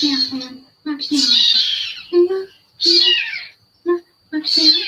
שנייה, חמוד. רק שנייה. רק שנייה.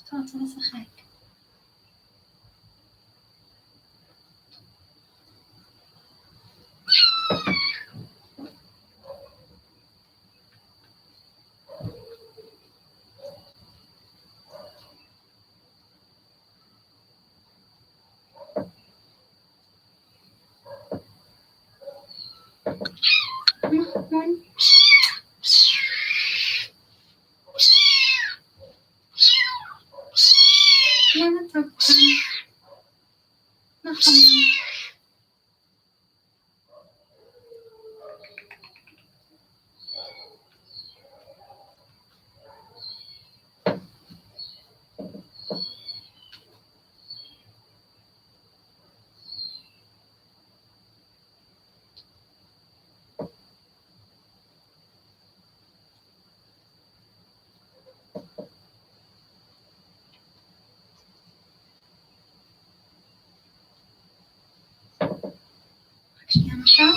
אתה רוצה לשחק. למה אתה כאן? נכון. שנייה מתוק.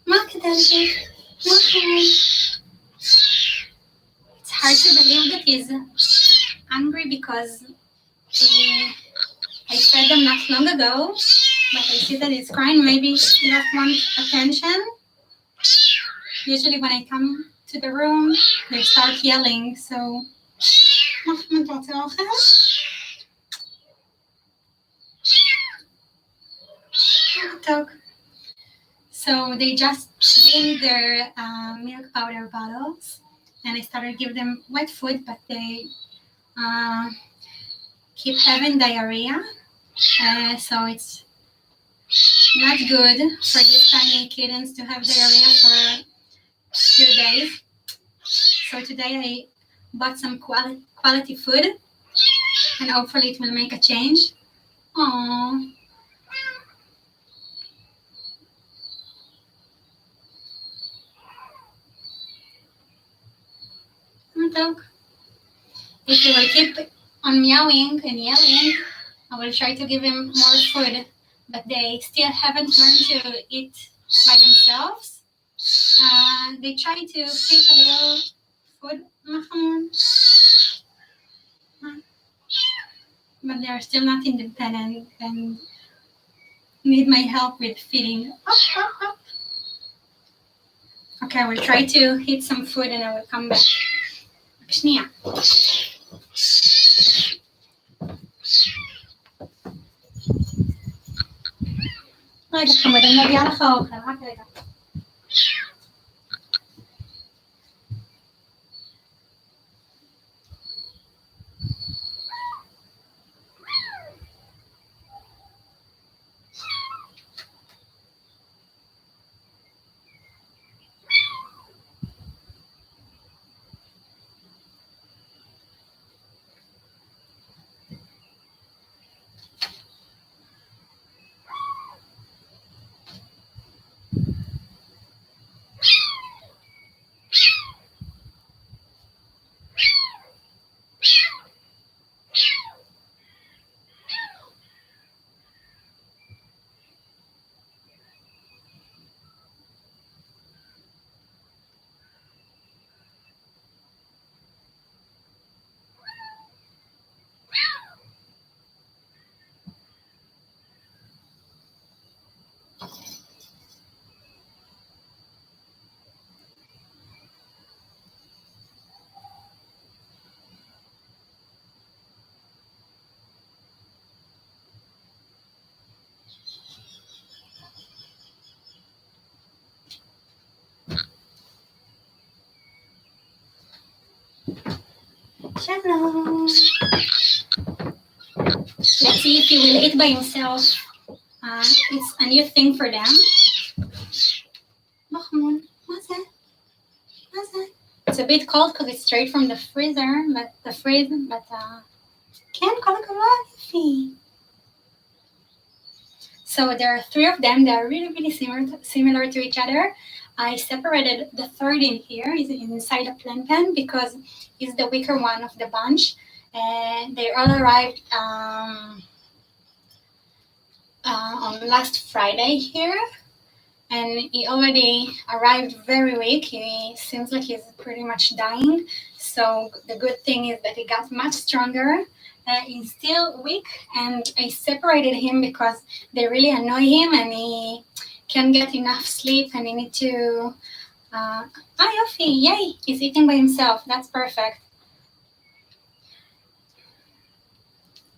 מה הקטע הזה? מה קורה? It's hard to believe that he's angry because I fed them not long ago, but I see that he's crying. Maybe he just wants attention. Usually when I come to the room, they start yelling, so... מחמוד, רוצה אוכל? מתוק. So they just weaned their milk powder bottles, and I started giving them wet food, but they keep having diarrhea, so it's not good for these tiny kittens to have diarrhea for a few days. So today I bought some quality food, and hopefully it will make a change. Aww. If he will keep on meowing and yelling, I will try to give him more food, but they still haven't learned to eat by themselves. They try to pick a little food, but they are still not independent and need my help with feeding. Okay, I will try to eat some food and I will come back. שנייה. רגע חמוד, אני מביאה לך אוכל, רק רגע. Shalom. Let's see if he will eat by himself. It's a new thing for them. Mahmoud, what's that? What's that? It's a bit cold because it's straight from the freezer, but can't call it. So there are three of them. They are really similar to each other. I separated the third in here. He's inside a plant pen because he's the weaker one of the bunch. And they all arrived on last Friday here. And he already arrived very weak. He seems like he's pretty much dying. So the good thing is that he got much stronger. He's still weak, and I separated him because they really annoy him, and he can't get enough sleep, and he need to. Yofi, yay! He's eating by himself. That's perfect.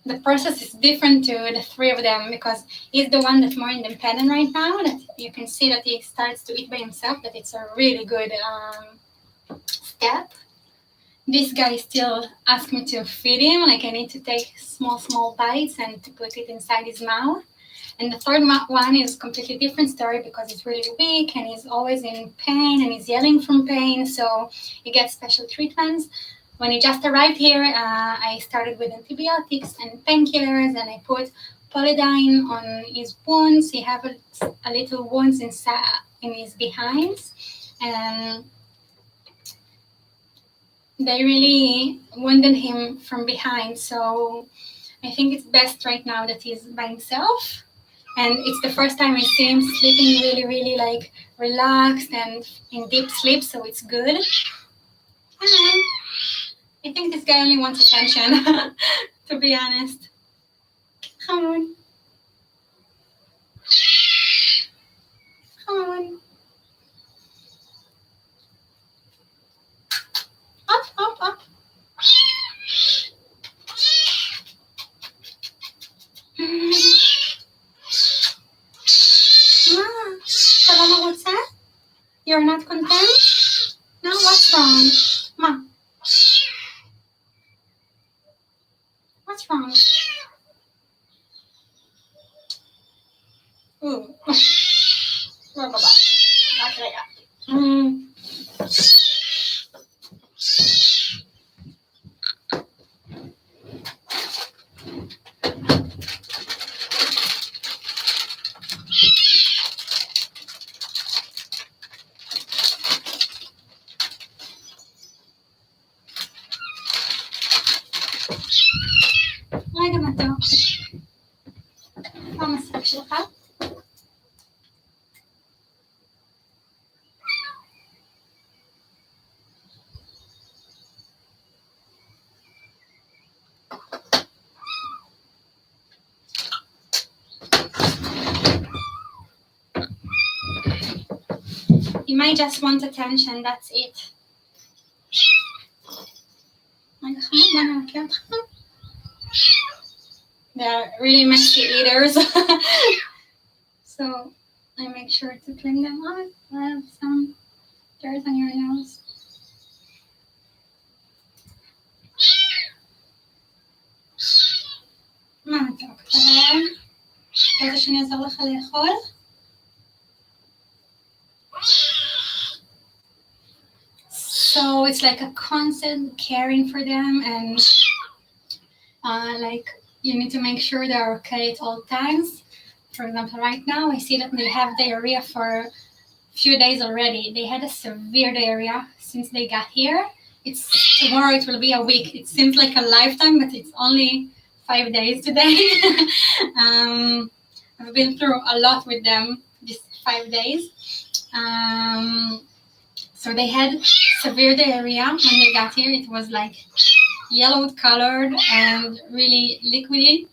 The process is different to the three of them because he's the one that's more independent right now. That you can see that he starts to eat by himself. But it's a really good step. This guy still asks me to feed him, like I need to take small bites and to put it inside his mouth. And the third one is a completely different story because he's really weak and he's always in pain and he's yelling from pain, so he gets special treatments. When he just arrived here, I started with antibiotics and painkillers, and I put polydine on his wounds. He has a little wounds in his behinds, and they really wounded him from behind. So I think it's best right now that he's by himself. And it's the first time I see him sleeping really like relaxed and in deep sleep, so it's good. I think this guy only wants attention, to be honest. Come on. Come on. Up. Ma, what's that? You're not content? No, what's wrong? Ma. What's wrong? Ooh. רגע מתוק. מה המסך שלך? You might just want attention, that's it. They're really messy eaters. So I make sure to clean them up. I have some dirt on your nose. מה מתוק? רוצה שאני אעזור לך לאכול? So it's like a constant caring for them, and like you need to make sure they're okay at all times. For example, right now I see that they have diarrhea for a few days already. They had a severe diarrhea since they got here. Tomorrow it will be a week. It seems like a lifetime, but it's only 5 days today. I've been through a lot with them these 5 days. So they had severe diarrhea when they got here. It was like yellow colored and really liquidy.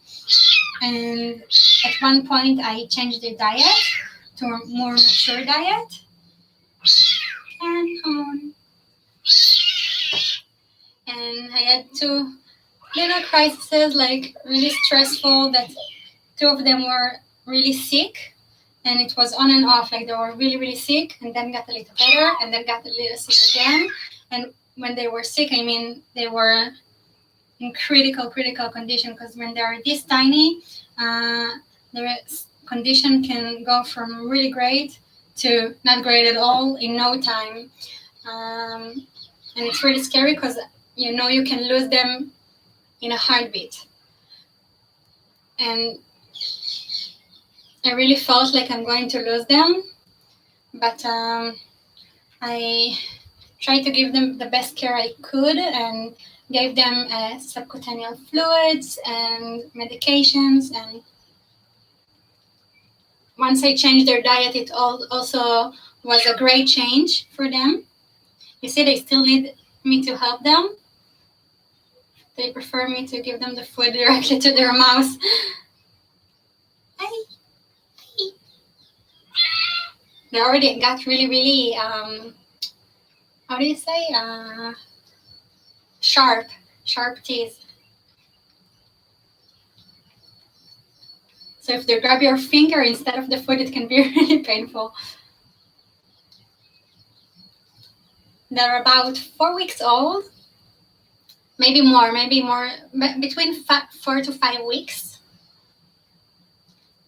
And at one point I changed the diet to a more mature diet. And come on. And I had 2 little crises, like really stressful, that 2 of them were really sick. And it was on and off, like they were really sick, and then got a little better, and then got a little sick again. And when they were sick, I mean, they were in critical condition, because when they are this tiny, their condition can go from really great to not great at all in no time. And it's really scary because you know you can lose them in a heartbeat. And I really felt like I'm going to lose them, but I tried to give them the best care I could and gave them subcutaneous fluids and medications. And once I changed their diet, it also was a great change for them. You see, they still need me to help them. They prefer me to give them the food directly to their mouth. They already got really, how do you say? Sharp teeth. So if they grab your finger instead of the food, it can be really painful. They're about 4 weeks old, maybe more, between 4 to 5 weeks.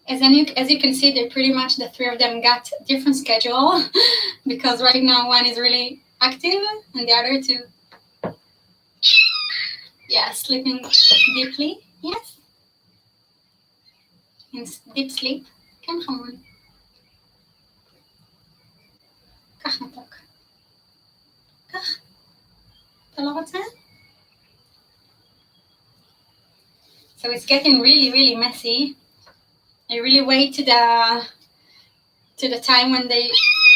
As you can see, they're pretty much, the three of them got different schedule because right now one is really active and the other two, sleeping deeply. Yes, in deep sleep. כן חמוד. קח מתוק. קח. אתה לא רוצה? So it's getting really messy. I really wait to the time when they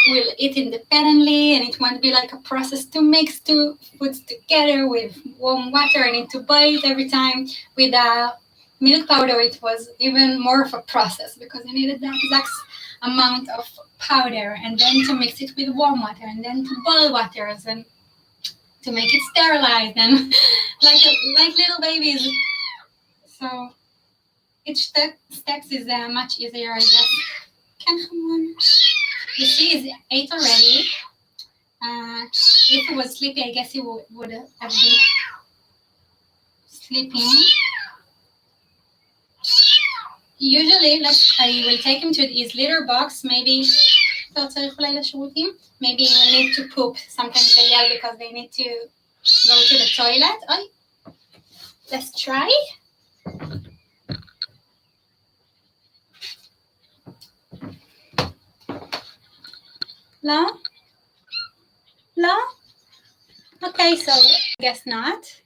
will eat independently, and it won't be like a process to mix two foods together with warm water. I need to boil it every time. With milk powder, it was even more of a process because I needed that exact amount of powder, and then to mix it with warm water, and then to boil waters, and to make it sterilized, and like little babies. So each steps is much easier, I guess. Can someone? You see, he's 8 already. If he was sleepy, I guess he would have been sleeping. Usually, I will take him to his litter box. Maybe he will need to poop. Sometimes they yell because they need to go to the toilet. Oh, let's try. No? Okay, so I guess not.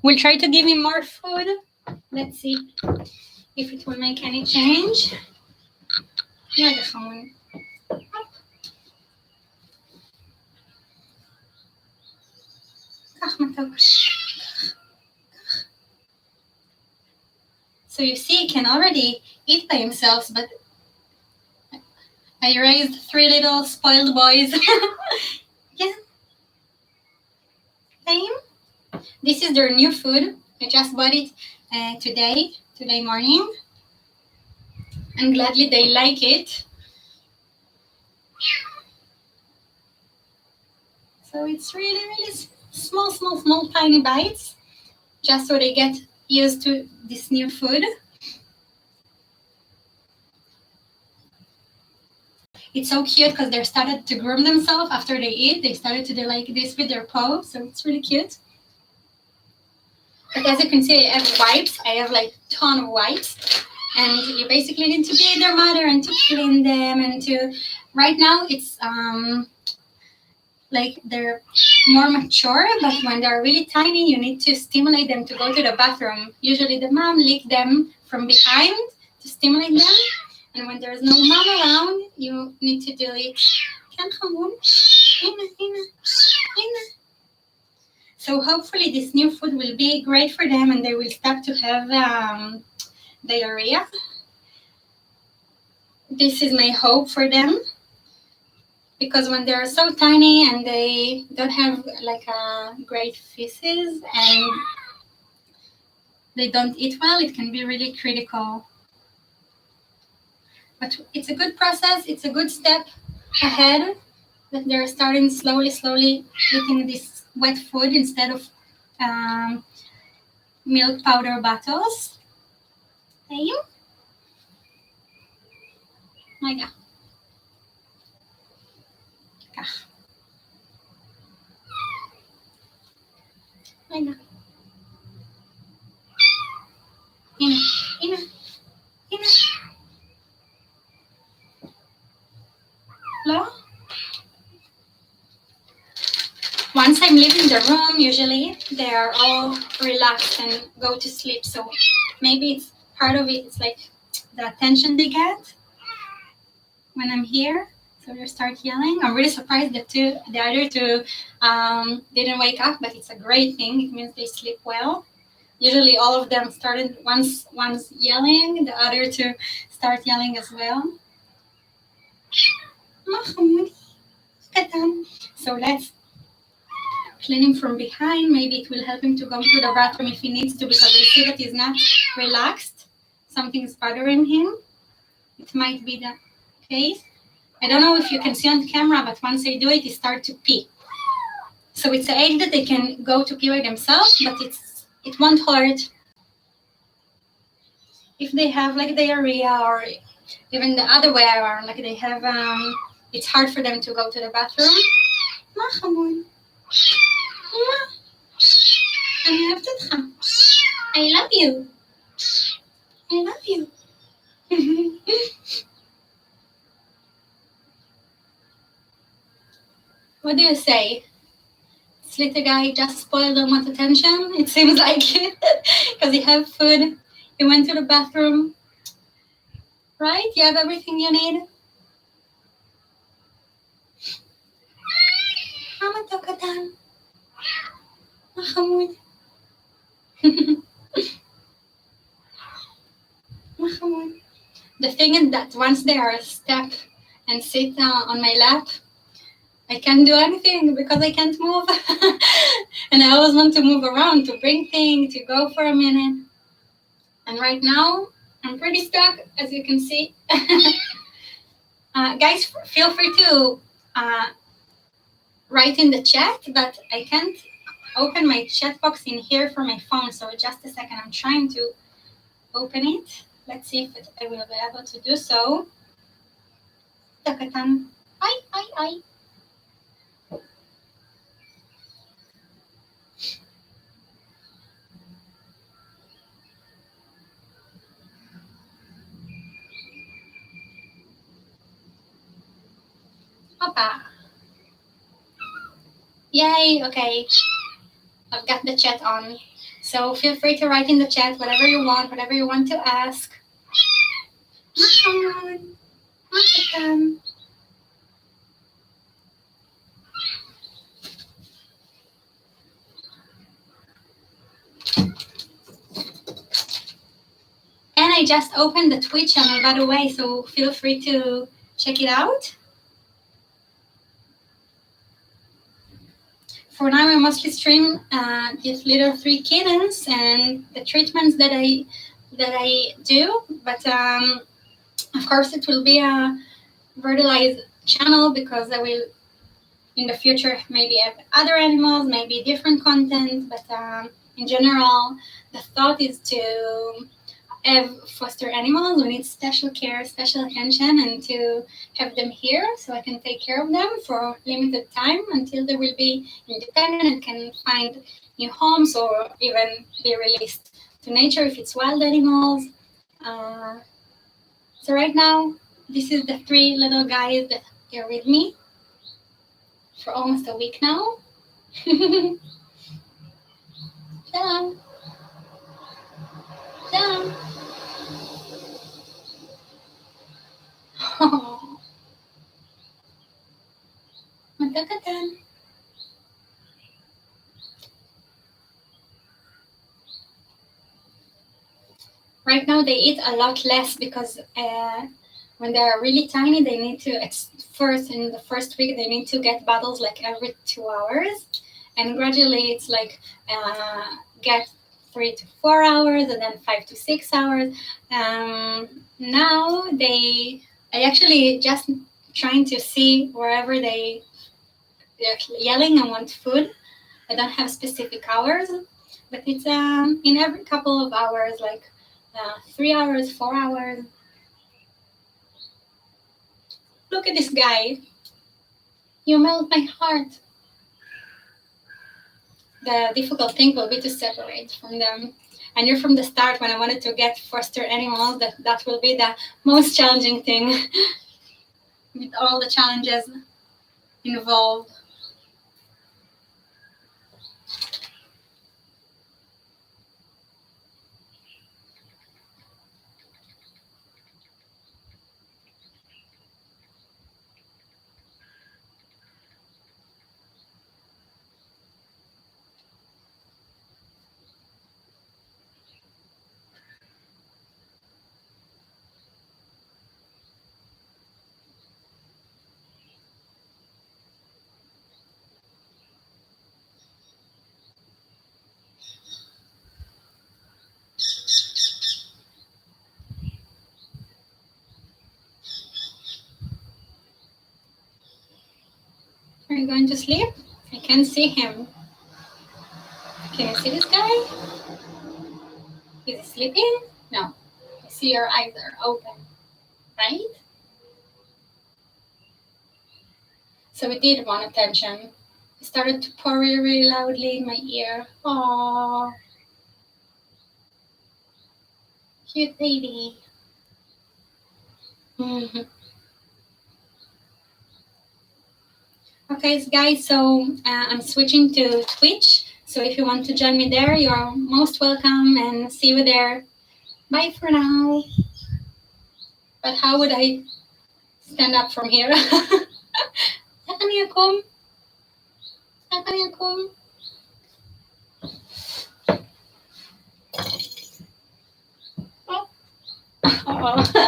We'll try to give him more food. Let's see if it will make any change. So you see, he can already eat by himself, but I raised 3 little spoiled boys. Yeah. Same. This is their new food. I just bought it today morning. And gladly they like it. So it's really small tiny bites, just so they get used to this new food. It's so cute because they started to groom themselves after they eat. They started to do like this with their paws, so it's really cute. But as you can see, I have wipes. I have like a ton of wipes. And you basically need to bathe their mother and to clean them and to... Right now, it's like they're more mature, but when they're really tiny, you need to stimulate them to go to the bathroom. Usually the mom lick them from behind to stimulate them. And when there's no mom around, you need to do it. So hopefully this new food will be great for them and they will start to have diarrhea. This is my hope for them. Because when they're so tiny and they don't have like a great feces and they don't eat well, it can be really critical. But it's a good process. It's a good step ahead. that they're starting slowly eating this wet food instead of milk powder bottles. Hey, my God. My God. Ina, Ina, Ina. Hello? Once I'm leaving the room, usually they are all relaxed and go to sleep. So maybe it's part of it. It's like the attention they get when I'm here. So they start yelling. I'm really surprised that the other two didn't wake up, but it's a great thing. It means they sleep well. Usually all of them started once yelling, the other two start yelling as well. So let's clean him from behind. Maybe it will help him to go to the bathroom if he needs to, because I see that he's not relaxed. Something's bothering him. It might be the case. I don't know if you can see on camera, but once they do it, they start to pee. So it's an age that they can go to pee by themselves, but it won't hurt if they have like diarrhea, or even the other way around, like they have it's hard for them to go to the bathroom. I love you. I love you. What do you say? This little guy just spoiled them with attention. It seems like it, because he have food. He went to the bathroom. Right? You have everything you need. Mama Tokatan. Mahamud. Mahamud. The thing is that once they are step and sit on my lap, I can't do anything because I can't move. And I always want to move around, to bring things, to go for a minute. And right now, I'm pretty stuck, as you can see. Guys, feel free to write in the chat, but I can't open my chat box in here for my phone. So just a second, I'm trying to open it. Let's see if I will be able to do so. Takatan. Ay. Papa. Yay, okay. I've got the chat on. So feel free to write in the chat whatever you want to ask. And I just opened the Twitch channel, by the way, so feel free to check it out. For now, I mostly stream these little 3 kittens and the treatments that I do. But of course, it will be a verticalized channel, because I will, in the future, maybe have other animals, maybe different content. But in general, the thought is to have foster animals who need special care, special attention, and to have them here so I can take care of them for limited time until they will be independent and can find new homes, or even be released to nature if it's wild animals. So right now, this is the 3 little guys that are with me for almost a week now. Shalom. Shalom. Oh. Matakatan. Right now they eat a lot less, because when they're really tiny, they need to, in the first week, they need to get bottles like every 2 hours. And gradually it's like get 3 to 4 hours, and then 5 to 6 hours. Now I actually just trying to see wherever they they're yelling and want food. I don't have specific hours, but it's in every couple of hours, like 3 hours, 4 hours. Look at this guy. You melt my heart. The difficult thing will be to separate from them. I knew from the start when I wanted to get foster animals that will be the most challenging thing with all the challenges involved. Are you going to sleep? I can't see him. Can you see this guy? Is he sleeping? No. I see your eyes are open, right? So he did want attention. He started to purr really, really loudly in my ear. Aww. Cute baby. Mm-hmm. Okay, guys, so I'm switching to Twitch. So if you want to join me there, you're most welcome and see you there. Bye for now. But how would I stand up from here? Saan ka kum? Saan ka kum? Oh.